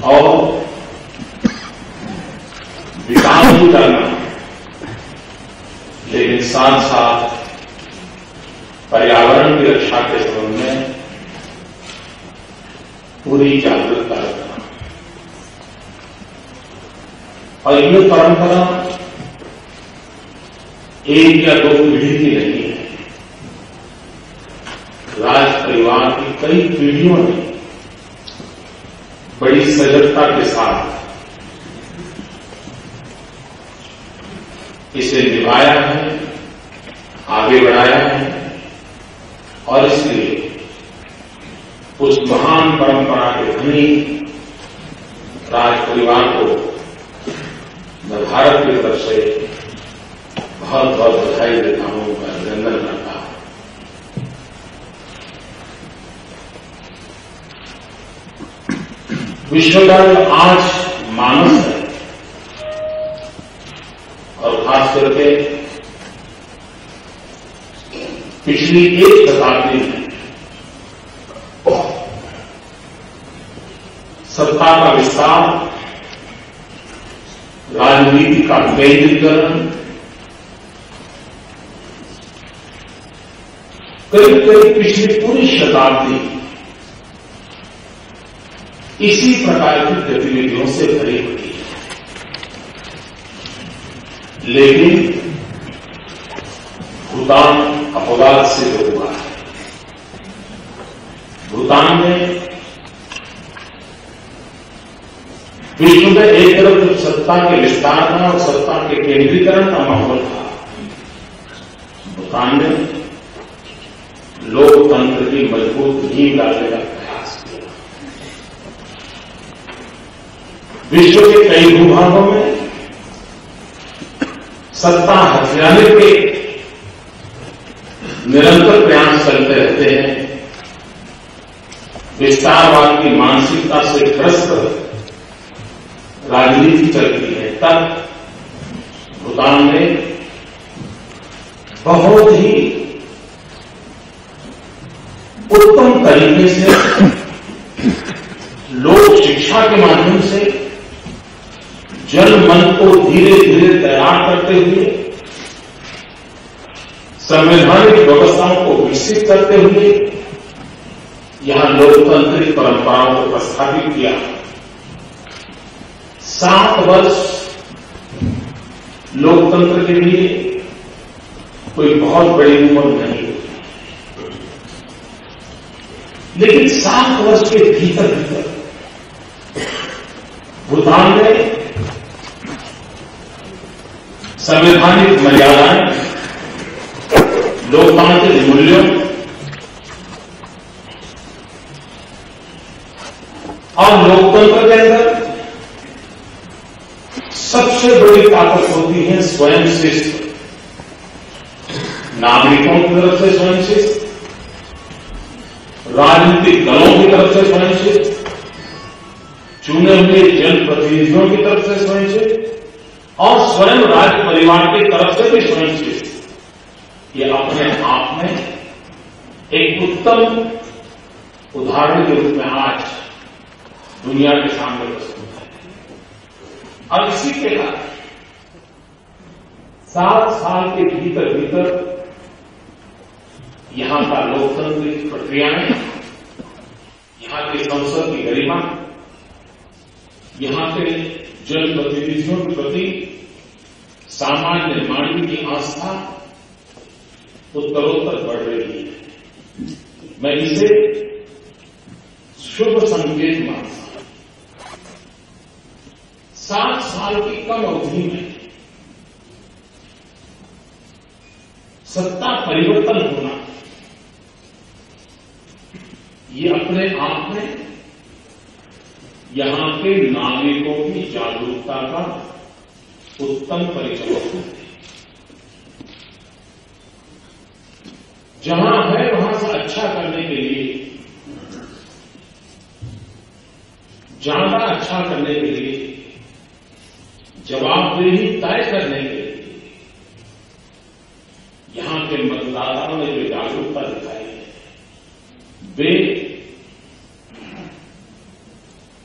और विकास भी करना, लेकिन साथ साथ पर्यावरण की रक्षा के संबंध में पूरी जागरूकता रखना। और ये परंपरा एक या दो पीढ़ी की नहीं है। राज परिवार की कई पीढ़ियों ने बड़ी सजगता के साथ इसे निभाया है, आगे बढ़ाया है, और इसलिए उस महान परंपरा के धनी राज परिवार को मैं भारत की तरफ से बहुत बहुत बधाई देता हूं, अभिनंदन करता हूं। विश्व का जो आज मानस है, और खास करके पिछली एक शताब्दी में सत्ता का विस्तार, राजनीति का केंद्रीकरण, करीब करीब पिछली पूरी शताब्दी इसी प्रकार की गतिविधियों से भरी हुई है। लेकिन भूटान अपवाद सिद्ध हुआ है। भूटान में विश्व में एक तरफ सत्ता के विस्तार था और सत्ता के केंद्रीकरण का माहौल था, भूटान में लोकतंत्र की मजबूत नींव डालने का प्रयास किया। विश्व के कई भूभागों में सत्ता हथियाने के निरंतर प्रयास चलते रहते हैं। विस्तारवाद की मानसिकता से ग्रस्त राजनीति चलती है। तब भूटान में बहुत ही उत्तम तरीके से लोक शिक्षा के माध्यम से जनमन को धीरे धीरे तैयार करते हुए, संवैधानिक व्यवस्थाओं को विकसित करते हुए यहां लोकतांत्रिक परंपराओं को प्रस्थापित किया। 7 वर्ष लोकतंत्र के लिए कोई बहुत बड़ी उम्र नहीं, लेकिन 7 वर्ष के भीतर भीतर भूटान में संवैधानिक मर्यादाएं, लोकतांत्रिक मूल्यों और लोकतंत्र के अंदर सबसे बड़ी ताकत होती है स्वयं शिस्त। नागरिकों की तरफ से स्वयं शिस्त, राजनीतिक दलों की तरफ से स्वयं शिस्त, चुने हुए जनप्रतिनिधियों की तरफ से स्वयं शिस्त और स्वयं राज्य परिवार की तरफ से भी स्वयं शिस्त। ये अपने आप में एक उत्तम उदाहरण के रूप में आज दुनिया के सामने प्रस्तुत है। और इसी के बाद 7 साल के भीतर भीतर यहां का लोकतांत्रिक प्रक्रियाएं, यहां की संसद की गरिमा, यहां के जनप्रतिनिधियों के प्रति सामान्य मानवीय की आस्था उत्तरोत्तर बढ़ रही है। मैं इसे शुभ संकेत मानता हूं। 7 साल की कम अवधि में सत्ता परिवर्तन होना, ये अपने आप में यहां के नागरिकों की जागरूकता का उत्तम परिचय है। जहां है वहां से अच्छा करने के लिए, ज्यादा अच्छा करने के लिए, जवाबदेही तय करने के लिए यहां के मतदाताओं ने जो जागरूकता दिखाई है, वे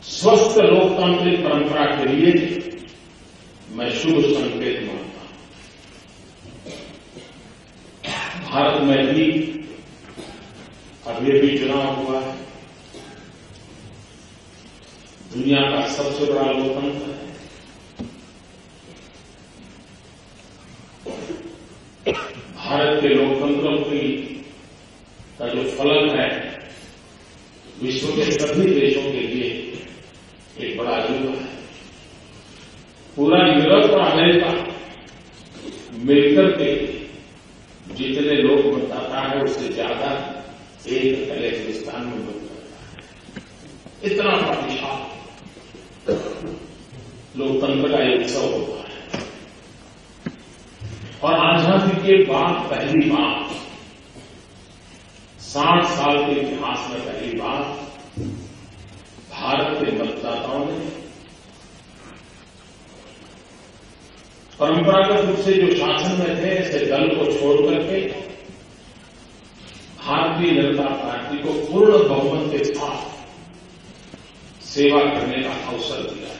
स्वस्थ लोकतांत्रिक परंपरा के लिए मैं शुभ संकेत मानता हूं। भारत में भी अभी चुनाव हुआ है। दुनिया का सबसे बड़ा लोकतंत्र है। भारत के लोकतंत्रों का जो फलन है विश्व के सभी देशों के लिए एक बड़ा युग है। पूरा यूरोप और अमेरिका मिलकर के जितने लोग बताता है उससे ज्यादा एक कजाकिस्तान में लोग करता है। इतना प्रतिशत लोकतंत्र का एक उत्सव होता है। और आजादी के बाद पहली बार 60 साल के इतिहास में पहली बार भारत के मतदाताओं ने परंपरागत रूप से जो शासन में थे ऐसे दल को छोड़ करके भारतीय जनता पार्टी को पूर्ण बहुमत के साथ सेवा करने का अवसर दिया है।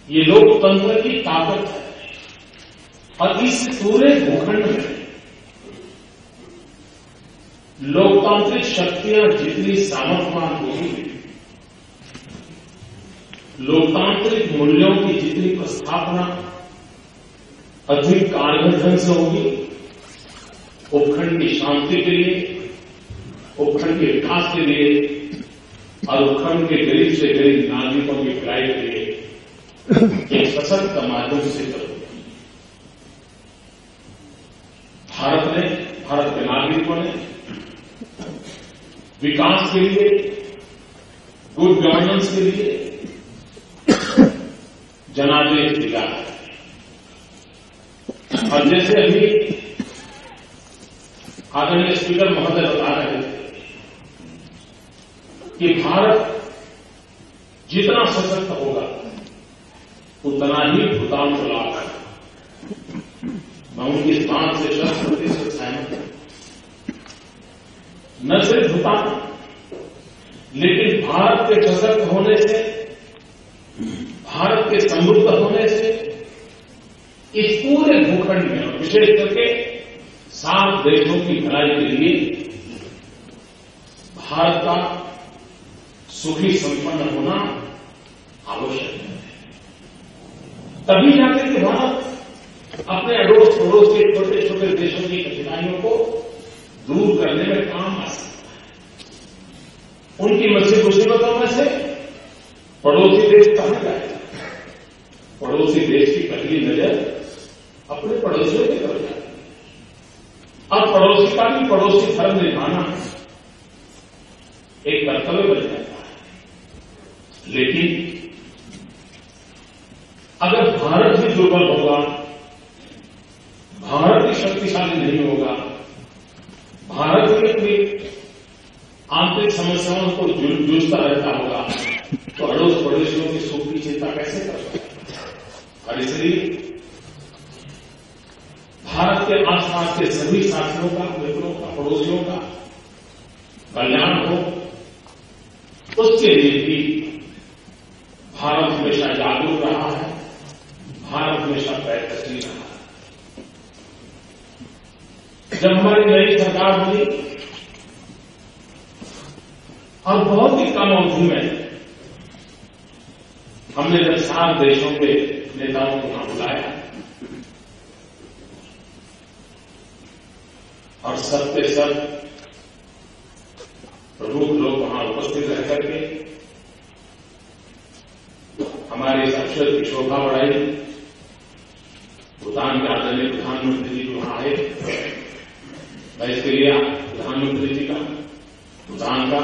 ये लोकतंत्र की ताकत है। और इस पूरे भूखंड में लोकतांत्रिक शक्तियां जितनी सामर्थ्यवान होगी, लोकतांत्रिक मूल्यों की जितनी प्रस्थापना अधिक कारगर ढंग से होगी, उपखंड की शांति के लिए, उपखंड के विकास के लिए और उपखंड के गरीब से गरीब नागरिकों की भलाई के लिए एक सशक्त माध्यम से करोगे। भारत के नागरिकों ने विकास के लिए, गुड गवर्नेंस के लिए जनादेश दिया है। और जैसे अभी आदरणीय स्पीकर महोदय बता रहे थे कि भारत जितना सशक्त होगा उतना ही भूटान को लाभ है। मैं उनकी इस बात से 100% सहमत हूं। न सिर्फ भूटान, लेकिन भारत के सशक्त होने से, भारत के समृद्ध होने से इस पूरे भूखंड में और विशेष करके 7 देशों की भलाई के लिए भारत का सुखी संपन्न होना आवश्यक है। तभी जाकर के भारत अपने अड़ोस पड़ोस के छोटे छोटे देशों की कठिनाइयों को दूर करने में काम आ सकता है। उनकी मुसीबतों में से पड़ोसी देश कहां जाएगा? पड़ोसी देश की पहली नजर अपने पड़ोसियों की तरफ जाती है। अब पड़ोसी का भी पड़ोसी धर्म निभाना एक कर्तव्य बन जाता है। लेकिन अगर भारत भी दुर्बल होगा, भारत भी शक्तिशाली नहीं होगा, भारत भी अपनी आंतरिक समस्याओं को जूझता रहता होगा, तो अड़ोस पड़ोसियों की सुख की चिंता कैसे कर सकते? और इसलिए भारत के आसपास के सभी साथियों का, मित्रों का, पड़ोसियों का कल्याण हो, उसके लिए भी भारत हमेशा जागरूक रहा है, भारत हमेशा प्रयत्नशील रहा है। जब हमारी नई सरकार बनी और बहुत ही कम अवधि में हमने जब 7 देशों के नेताओं को वहां बुलाया और सब के सब प्रमुख लोग वहां उपस्थित रह करके हमारे इस अवसर की शोभा बढ़ाई। भूटान के आदरणीय प्रधानमंत्री जी वहां आए। मैं इसके लिए प्रधानमंत्री जी का, भूटान का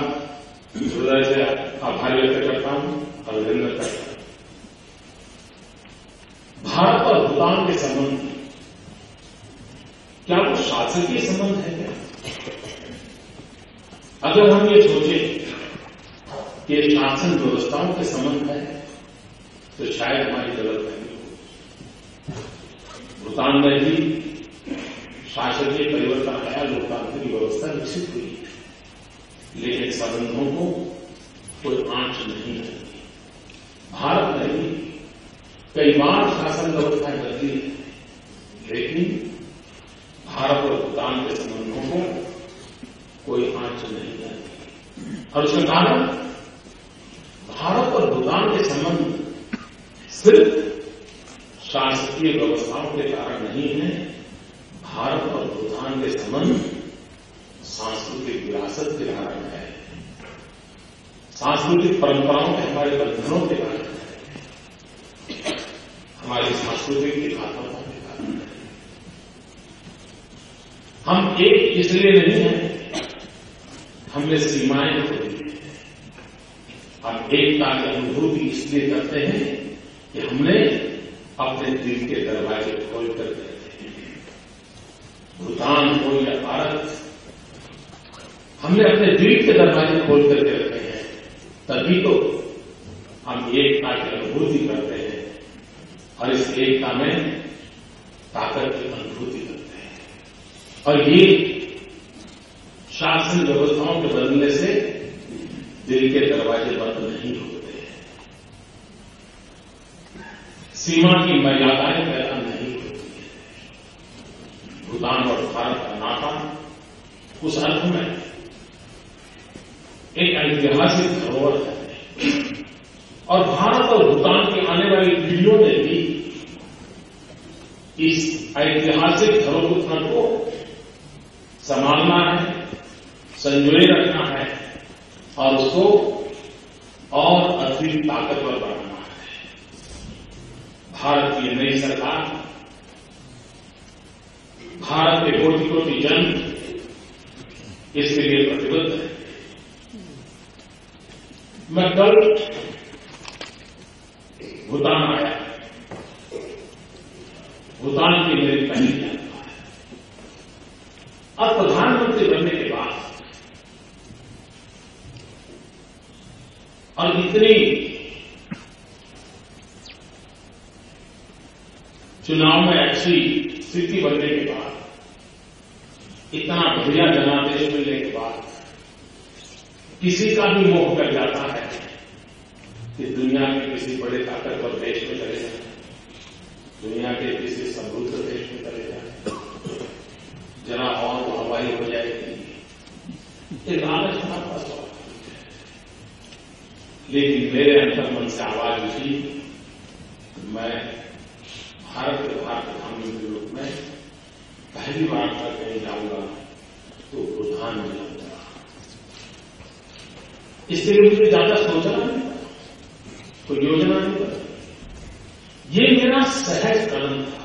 हृदय से आभार व्यक्त करता हूं, अभिनंदन करता हूं। भारत और भूटान के संबंध क्या वो शासकीय संबंध है क्या? अगर हम ये सोचें कि ये शासन व्यवस्थाओं के संबंध है तो शायद हमारी गलतफहमी हो। भूटान में भी शासकीय परिवर्तन आया, लोकतांत्रिक व्यवस्था विकसित हुई। लेकिन संबंधों को कोई आंच नहीं है। भारत नहीं, कई बार शासन व्यवस्था बदली है, लेकिन भारत और भूटान के संबंधों को कोई आंच नहीं है। और उसका कारण भारत और भूटान के संबंध सिर्फ शासकीय व्यवस्थाओं के कारण नहीं है। भारत और भूटान के संबंध सांस्कृतिक विरासत के कारण है, सांस्कृतिक परंपराओं के हमारे बंधनों के कारण है, हमारी सांस्कृतिक एकात्मता के कारण है। हम एक इसलिए नहीं है, हमने सीमाएं खो दी हैं। हम एकता की अनुभूति इसलिए करते हैं कि हमने अपने दिल के दरवाजे खोल कर रखे हैं। भूटान हो या भारत, हमने अपने दिल के दरवाजे खोल करके रखे हैं, तभी तो हम एकता की अनुभूति करते हैं और इस एकता में ताकत की अनुभूति करते हैं। और ये शासन व्यवस्थाओं के बदलने से दिल के दरवाजे बंद नहीं होते हैं, सीमा की मर्यादाएं पैदा नहीं होती हैं। भूटान और भारत का नाता उस अर्थ में एक ऐतिहासिक धरोहर है और भारत और भूटान की आने वाली पीढ़ियों ने भी इस ऐतिहासिक धरोहर को संभालना है, संजोए रखना है और उसको और अधिक ताकतवर बनाना है। भारत की नई सरकार, भारत के कोटि-कोटि जन इसके लिए प्रतिबद्ध है। मैं कल भूटान आया, भूटान की मेरी पहली यात्रा है और प्रधानमंत्री बनने के बाद और इतनी चुनाव में अच्छी स्थिति बनने के बाद, इतना बढ़िया जनादेश मिलने के बाद किसी का भी मोह कर जाता है कि दुनिया के किसी बड़े ताकतवर देश में चले जाए, दुनिया के किसी समृद्ध देश में चले जाए, जरा और हवाई हो जाएगी, ये लालच हमारे पास होगा। लेकिन मेरे अंतर्मन से आवाज उठी, मैं भारत के प्रधानमंत्री के रूप में पहली बार तक कहीं जाऊंगा तो भूटान में जाऊंगा। इसलिए मुझे ज्यादा सोचना नहीं पड़ा, कोई योजना नहीं पड़ा, ये मेरा सहज कदम था।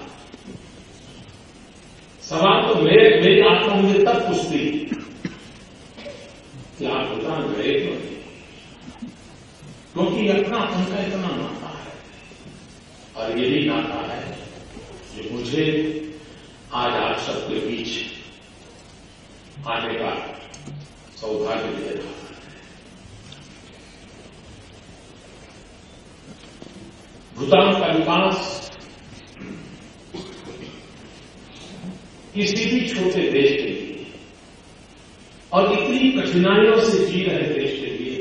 सवाल तो मेरी आत्मा मुझे तब पूछती कि आप भूटान गए क्यों? क्योंकि अपना उनका इतना नाता है और यही नाता है जो मुझे आज आप सबके बीच आने का सौभाग्य दे रहा है। भूटान का विकास किसी भी छोटे देश के लिए और इतनी कठिनाइयों से जी रहे देश के लिए,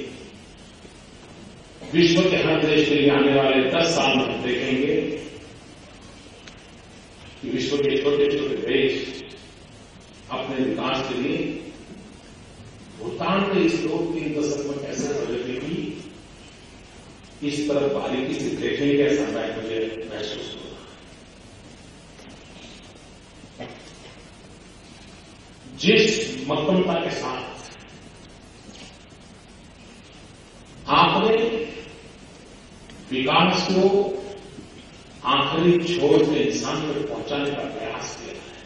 विश्व के हर देश के लिए आने वाले 10 साल में हम देखेंगे कि विश्व के छोटे छोटे देश अपने विकास के लिए भूटान के इस 2-3 दशक में कैसे प्रगति की, इस तरफ बारीकी से देखेंगे ऐसा मैं मुझे महसूस होगा। जिस मक्कमता के साथ आपने विकास को आखिरी छोर से इंसान तक पहुंचाने का प्रयास किया है,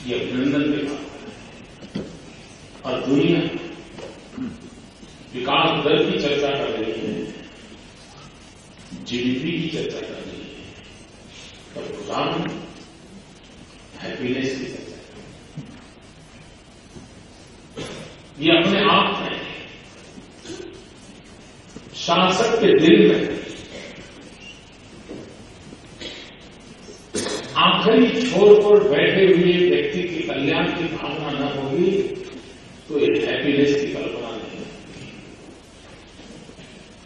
ये अभिनंदन के बात है। और दुनिया विकास दर की चर्चा कर रही है, जीडीपी की चर्चा कर रही है, तब भूटान हैप्पीनेस की चर्चा कर रही है। ये अपने आप में शासक के दिल में आखिरी छोर पर बैठे हुए व्यक्ति की कल्याण की भावना न होगी तो एक हैप्पीनेस की कल्पना नहीं होती।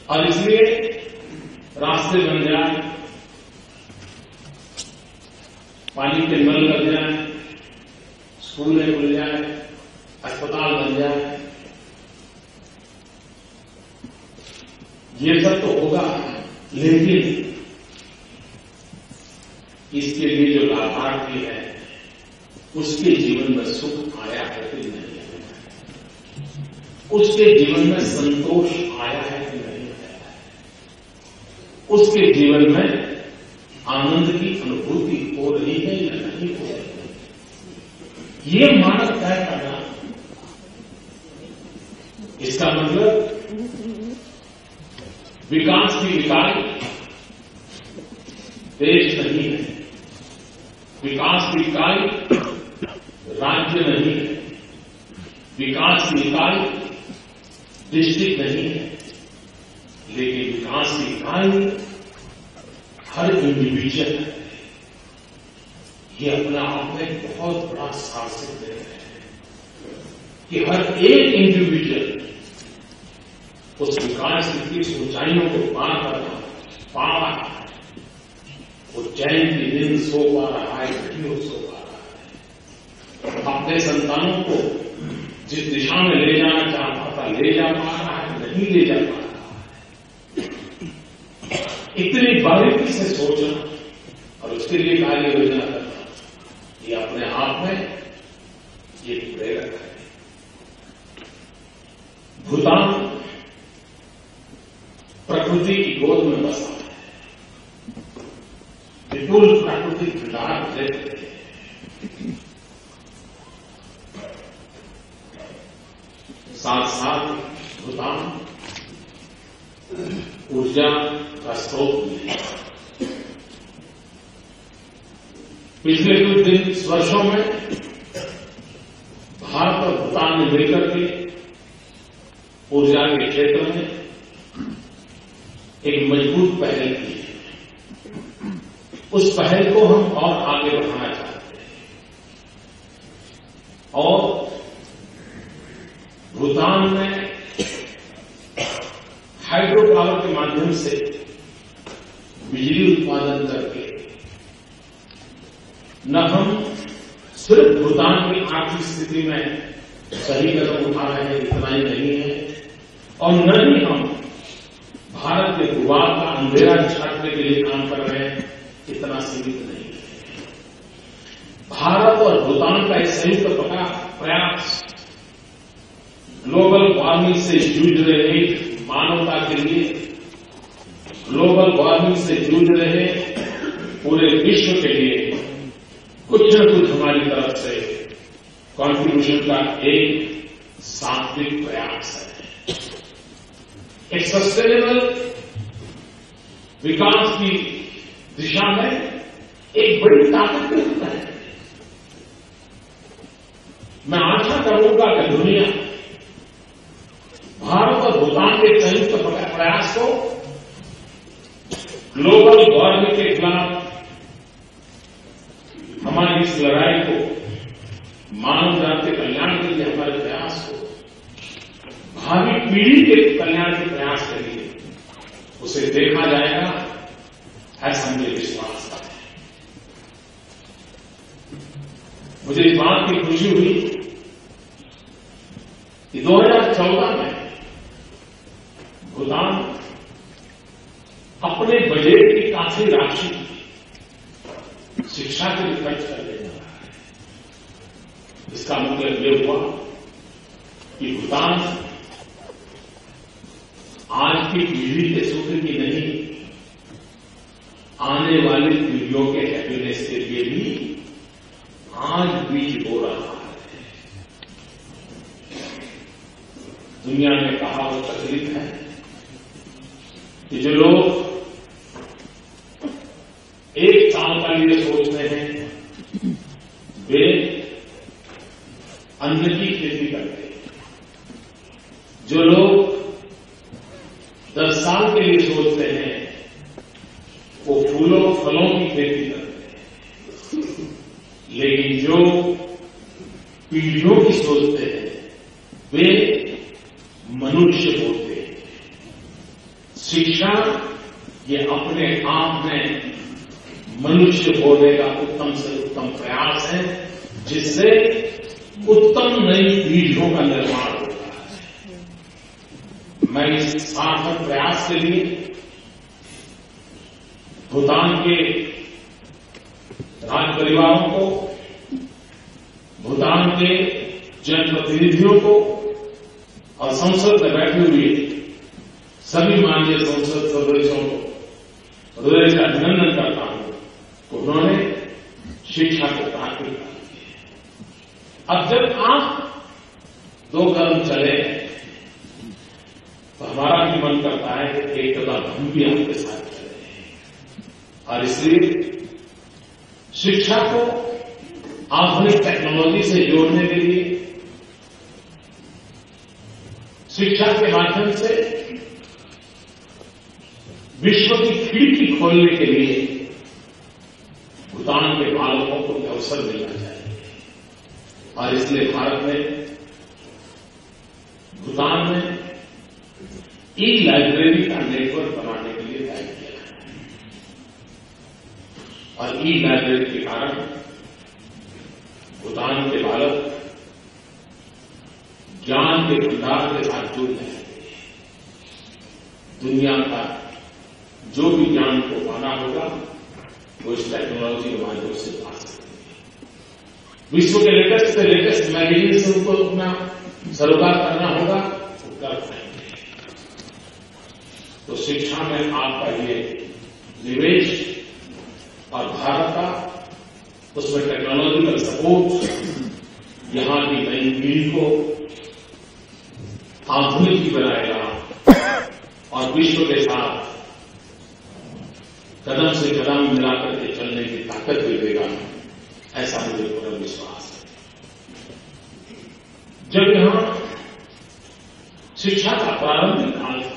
और इसलिए रास्ते बन जाए, पानी के नल लग जाए, स्कूलें खुल जाए, अस्पताल बन जाए, ये सब तो होगा, लेकिन इसके लिए जो लाभार्थी है उसके जीवन में सुख आया है कि नहीं आया, उसके जीवन में संतोष आया है कि नहीं आया, उसके जीवन में आनंद की अनुभूति हो रही है या नहीं हो रही है, ये मानव तय करना। इसका मतलब विकास की इकाई देश नहीं है, विकास की इकाई राज्य नहीं है, विकास की इकाई डिस्ट्रिक्ट नहीं है, लेकिन विकास की इकाई हर इंडिविजुअल है। ये अपने आप में बहुत बड़ा साहसिक है कि हर एक इंडिविजुअल उस विकास की ऊंचाइयों को पार करना पा रहा है। वो चैन के दिन सो पा रहा है, नहीं सो पा रहा है, अपने संतानों को जिस दिशा में ले जाना चाहता था ले जा पा रहा है, नहीं ले जा पा रहा है। इतनी बारीकी से सोचना और उसके लिए कार्य योजना करना, ये अपने आप में ये प्रेरक है। भूटान प्रकृति की गोद में बसा है, विपुल प्राकृतिक भंडार देते हैं। साथ साथ भूटान ऊर्जा का स्रोत भी है। पिछले कुछ वर्षों में भारत और भूटान ने मिलकर के ऊर्जा के क्षेत्र में एक मजबूत पहल की है। उस पहल को हम और आगे बढ़ाना चाहते हैं और भूटान में हाइड्रो पावर के माध्यम से बिजली उत्पादन करके न हम सिर्फ भूटान की आर्थिक स्थिति में सही कदम उठा रहे हैं, इतना ही नहीं है, और न ही हम भारत के भूभाग का अंधेरा छाटने के लिए काम कर रहे हैं, इतना सीमित नहीं है। भारत और भूटान का एक संयुक्त प्रयास ग्लोबल वार्मिंग से जूझ रहे मानवता के लिए, ग्लोबल वार्मिंग से जूझ रहे पूरे विश्व के लिए कुछ न कुछ हमारी तरफ से कॉन्ट्रीब्यूशन का एक सात्विक प्रयास है। एक सस्टेनेबल विकास की दिशा में एक बड़ी ताकत मिलता है। मैं आशा करूंगा कि दुनिया भारत और भूटान के संयुक्त प्रयास को ग्लोबल वार्मिंग के खिलाफ हमारी इस लड़ाई को, मानव जाति के कल्याण के लिए हमारे प्रयास को, भावी पीढ़ी के कल्याण के प्रयास के लिए उसे देखा जाएगा, ऐसा मुझे विश्वास है। मुझे इस बात की खुशी हुई कि 2014 में भूटान अपने बजट की काफी राशि शिक्षा के लिए खर्च कर ले जा रहा है। इसका मतलब यह हुआ कि भूटान आज की पीढ़ी के सुख की नहीं, आने वाली पीढ़ियों के हैप्पीनेस के लिए भी आज बीज बो रहा है। दुनिया में कहावत प्रचलित है कि जो लोग एक साल का लिए सोचते हैं वे अन्न की खेती करते हैं, जो लोग 10 साल के लिए सोचते हैं वो फूलों फलों की खेती करते हैं, लेकिन जो पीढ़ियों की सोचते हैं मनुष्य होते हैं। शिक्षा ये अपने आप में मनुष्य होने का उत्तम से उत्तम प्रयास है, जिससे उत्तम नई पीढ़ियों का निर्माण होता है। मैं इस सार्थक प्रयास के लिए भूटान के राज परिवारों को, भूटान के जनप्रतिनिधियों को और संसद में बैठे हुए सभी माननीय संसद सदस्यों को हृदय से अभिनंदन करता हूं। उन्होंने शिक्षा को प्राथमिकता दी है। अब जब आप 2 कदम चले तो हमारा भी मन करता है कि एक कदम हम भी आपके साथ चले, और इसलिए शिक्षा को आधुनिक टेक्नोलॉजी से जोड़ने के लिए, शिक्षा के माध्यम से विश्व की खिड़की खोलने के लिए भूटान के बालकों को अवसर मिलना चाहिए। और इसलिए भारत ने भूटान में ई-लाइब्रेरी का नेटवर्क बनाने के लिए तय किया है, और ई-लाइब्रेरी के कारण भूटान के बालक ज्ञान के भंडार के साथ जुड़ रहे हैं। दुनिया का जो भी ज्ञान को पाना होगा वो इस टेक्नोलॉजी के माध्यम से पा सकते हैं। विश्व के लेटेस्ट से लेटेस्ट मैगजीन से उनको अपना सरोकार करना होगा, वो कर पाएंगे। तो शिक्षा में आपका ये निवेश और भारत का उसमें टेक्नोलॉजिकल सपोर्ट यहां की नई पीढ़ी को आधुनिक भी बनाएगा और विश्व के साथ कदम से कदम मिलाकर के चलने की ताकत भी देगा, ऐसा मुझे पूरा विश्वास है। जब यहां शिक्षा का प्रारंभिक काल था,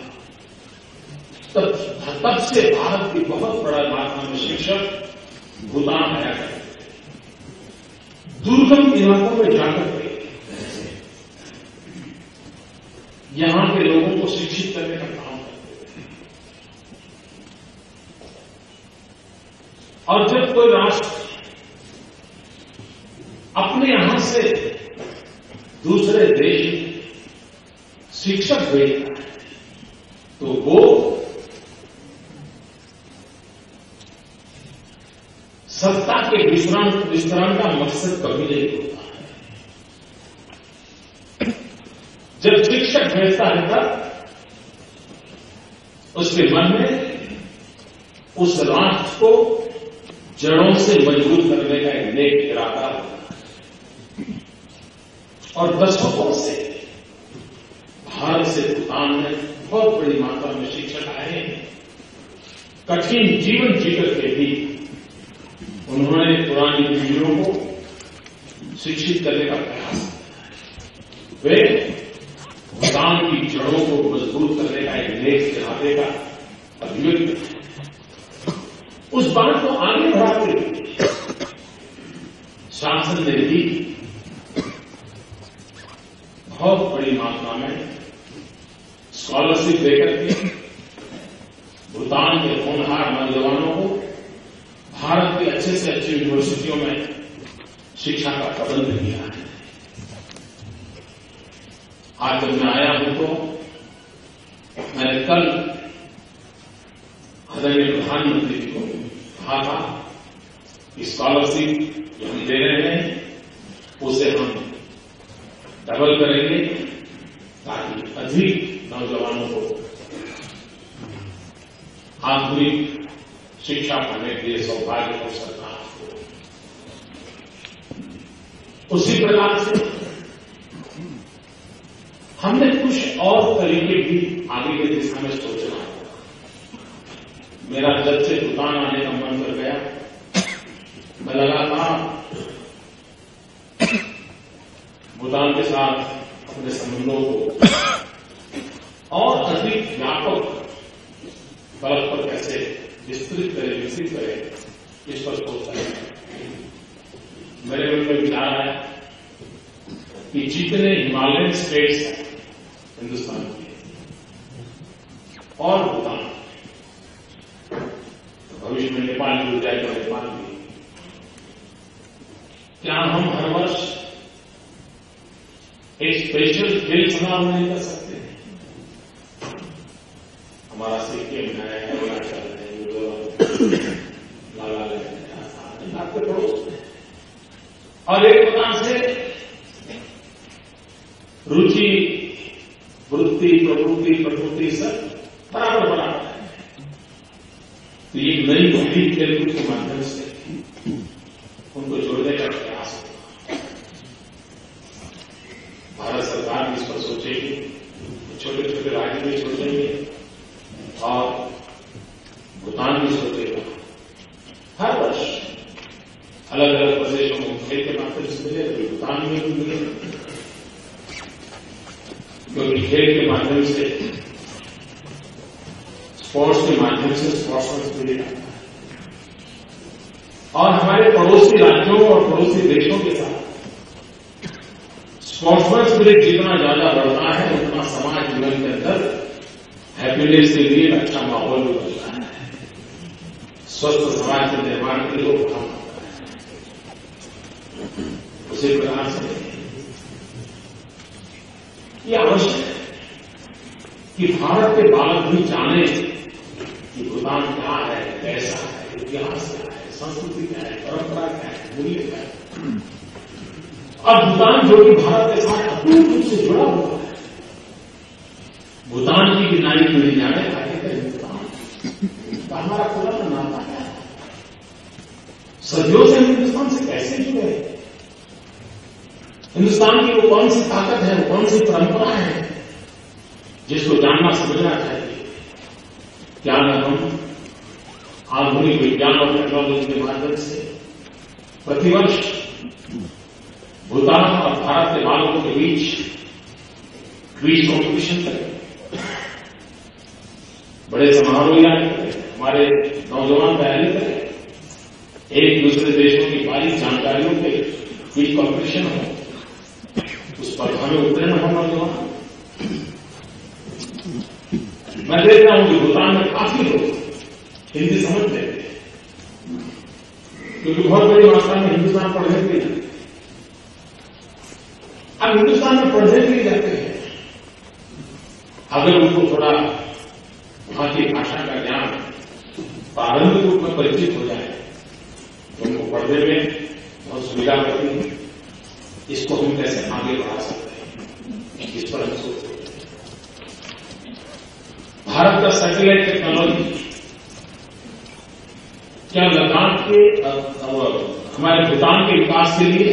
तब से भारत की बहुत बड़ा मात्रा में शिक्षक भूटान आया करते थे। दुर्गम इलाकों में जाकर के यहां के लोगों को शिक्षित करने का काम करते थे। और जब कोई राष्ट्र अपने यहां से दूसरे देश में शिक्षक भेजता है तो वो सत्ता के विस्तारण का मकसद कभी नहीं होता है। जब शिक्षक भेजता है तब उसके मन में उस राष्ट्र को जड़ों से मजबूत करने का एक नेक इरादा होता है। और दशकों से भारत से भूटान में बहुत बड़ी मात्रा में शिक्षक आए हैं। कठिन जीवन जीकर के भी उन्होंने पुरानी पीढ़ियों को शिक्षित करने का प्रयास किया। वे भूटान की जड़ों को मजबूत करने का एक नेक इरादे का अभिव्यक्ति है। उस बात को आगे बढ़ाते हुए शासन ने भी बहुत बड़ी मात्रा में स्कॉलरशिप देकर के भूटान के होनहार नौजवानों को भारत के अच्छे से अच्छी यूनिवर्सिटियों में शिक्षा का प्रबंध किया है। आज जब मैं आया हूं तो मैंने कल आदरणीय प्रधानमंत्री जी को कहा था कि स्कॉलरशिप जो हम दे रहे हैं उसे हम डबल करेंगे ताकि अधिक नौजवानों को आधुनिक शिक्षा पाने के लिए सौभाग्य हो सकता है। उसी प्रकार से हमने कुछ और तरीके भी आगे की दिशा में सोचना होगा। मेरा जब से भूटान आने का मन कर गया, मैं लगातार भूटान के साथ अपने संबंधों को और अधिक व्यापक परत पर कैसे विस्तृत करें, विकसित करें, इस पर सोचता है। मेरे मन में विचार है कि जितने हिमालयन स्टेट्स हैं हिंदुस्तान की और भूटान, तो भविष्य में नेपाल जुड़ जाए तो नेपाल भी। क्या हम हर वर्ष एक स्पेशल खेल समारोह नहीं कर सकते हैं? हमारा सिक्किम है, अरुणाचल है, मिजोरम, नागालैंड है, आसाम, आपके पड़ोस में, और एक प्रकार से रुचि, वृत्ति, प्रवृत्ति सब बराबर है। तो ये नई पीढ़ी खेलकूद के माध्यम से उनको जोड़ने का प्रयास होगा। भारत सरकार भी इस पर सोचेगी, छोटे छोटे राज्य भी सोचेंगे और भूटान भी सोचेगा। हर वर्ष अलग अलग प्रदेशों को खेल के माध्यम से मिले, तो भूटान में भी मिले, क्योंकि खेल के माध्यम से, स्पोर्ट्स के माध्यम से स्पोर्ट्स में स्पिरिट आता है। और हमारे पड़ोसी राज्यों और पड़ोसी देशों के साथ स्पोर्ट्समैन स्पिरिट जितना ज्यादा बढ़ता है, उतना समाज जीवन के अंदर हैप्पीनेस के लिए अच्छा माहौल भी बनता है, स्वस्थ समाज के निर्माण के लिए वो काम होता है। उसी प्रकार से ये आवश्यक है कि भारत के बालक भी जाने कि भूटान क्या है, कैसा है, इतिहास क्या है, संस्कृति क्या है, परंपरा क्या है, मूल्य क्या है। और भूटान जो कि भारत के साथ अटूट रूप से जुड़ा हुआ है, भूटान की भी नई पीढ़ी जाने आगे हिंदुस्तान का हमारा खुला नाता है। सदियों से हिंदुस्तान से कैसे जुड़े, हिंदुस्तान की वो कौन सी ताकत है, वो कौन सी परंपरा है जिसको जानना समझना चाहिए। क्या हम आधुनिक विज्ञान और टेक्नोलॉजी के माध्यम से प्रतिवर्ष भूटान और भारत के बालकों के बीच क्विज कॉम्पिटिशन करें, बड़े समारोह आयोजित करें, हमारे नौजवान तैयारी करें, एक दूसरे देशों की बारीक जानकारियों के क्विज कॉम्पिटिशन हो, उस स्पर्धा में उतरे न हम नौजवान। मैं देख रहा हूं कि भूटान में काफी लोग हिंदी समझ लेते हैं, क्योंकि बहुत बड़ी मात्रा में हिंदुस्तान पढ़ने के लिए, अब हिंदुस्तान में पढ़ने के लिए जाते हैं, अगर उनको थोड़ा वहां की भाषा का ज्ञान प्रारंभिक रूप में परिचित हो जाए तो उनको पढ़ने में बहुत सुविधा होती है। इसको हम कैसे आगे बढ़ा सकते हैं, इस पर हम सोचते हैं। भारत का सैटेलाइट टेक्नोलॉजी क्या लद्दाख के हमारे भूटान के विकास के लिए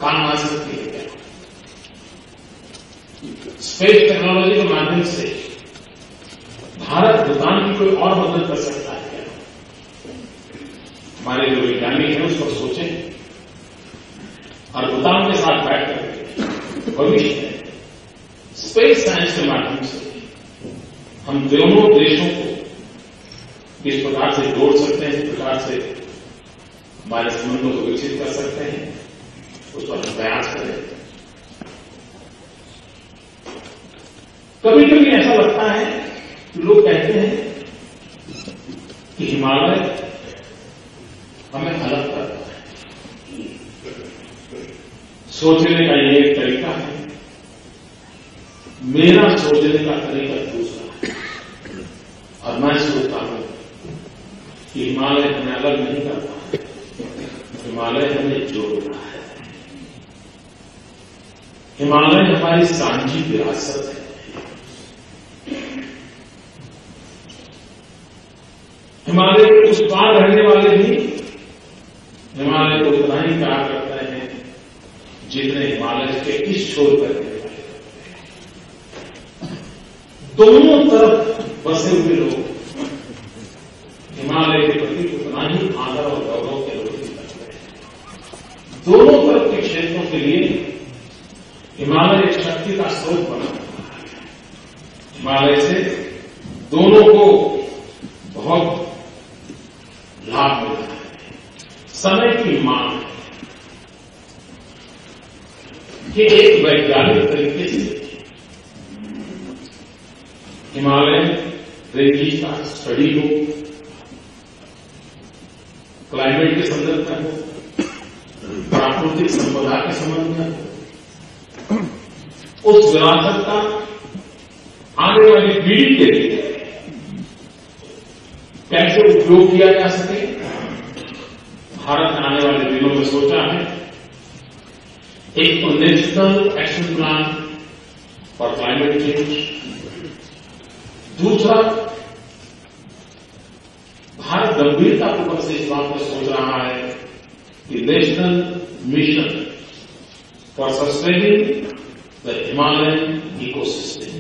काम आ सकती है क्या? स्पेस टेक्नोलॉजी के माध्यम से भारत भूटान की कोई और मदद कर सकता है क्या? हमारे जो वैज्ञानिक हैं उस पर सोचें और भूटान के साथ बैठकर भविष्य में स्पेस साइंस के माध्यम से हम दोनों देशों को किस प्रकार से जोड़ सकते हैं, किस प्रकार से हमारे संबंधों को विकसित कर सकते हैं, उस पर हम प्रयास करें। कभी कभी ऐसा लगता है कि लोग कहते हैं कि हिमालय हमें अलग करता है। सोचने का ये एक तरीका है, मेरा सोचने का तरीका दूसरा है, और मैं सोचता हूं कि हिमालय हमें अलग नहीं करता, हिमालय हमें जोड़ता है। हिमालय हमारी सांझी विरासत है। हिमालय के उस पार रहने वाले भी हिमालय को उतना ही प्यार करते हैं जितने हिमालय के इस छोर पर रहने वाले। दोनों तरफ बसे हुए लोग हिमालय के प्रति उतना ही आदर और गौरव के लोग करते हैं। दोनों तरफ के क्षेत्रों के लिए हिमालय एक शक्ति का स्रोत बना। हिमालय से दोनों को बहुत लाभ मिलता है। समय की मांग कि एक वैज्ञानिक तरीके से हिमालय रेंज का स्टडी हो, क्लाइमेट के संदर्भ में हो, प्राकृतिक संपदा के संबंध में हो, उस विरासत का आने वाली पीढ़ी के लिए कैसे उपयोग किया जा सके, भारत ने आने वाले दिनों में सोचा है एक national action plan for climate change. दूसरा, भारत गंभीरतापूर्वक से इस बात पर सोच रहा है कि national mission for sustaining the Himalayan ecosystem,